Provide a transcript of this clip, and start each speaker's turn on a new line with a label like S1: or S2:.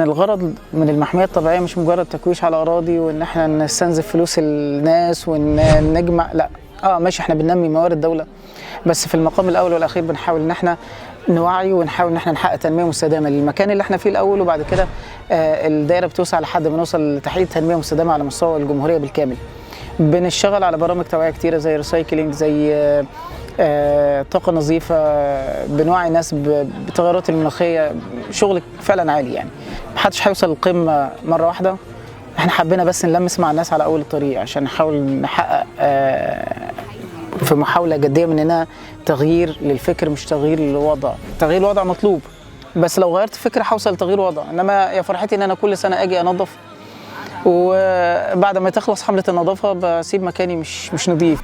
S1: الغرض من المحمية الطبيعية مش مجرد تكويش على أراضي وإن احنا نستنزف فلوس الناس ونجمع، لا. ماشي، احنا بننمي موارد الدولة، بس في المقام الأول والأخير بنحاول إن احنا نوعي ونحاول إن احنا نحقق تنمية مستدامة للمكان اللي احنا فيه الأول، وبعد كده الدائرة بتوسع لحد ما نوصل لتحقيق تنمية مستدامة على مستوى الجمهورية بالكامل. بنشتغل على برامج توعية كتيرة زي ريسايكلينج، زي طاقة نظيفة، بنوعي الناس بالتغيرات المناخية. شغل فعلا عالي يعني، محدش هيوصل للقمة مرة واحدة. احنا حبينا بس نلمس مع الناس على أول الطريق عشان نحاول نحقق في محاولة جدية مننا تغيير للفكر، مش تغيير للوضع. تغيير الوضع مطلوب، بس لو غيرت فكرة هوصل لتغيير وضع. انما يا فرحتي ان انا كل سنة اجي انظف، وبعد ما تخلص حملة النظافة بسيب مكاني مش نظيف.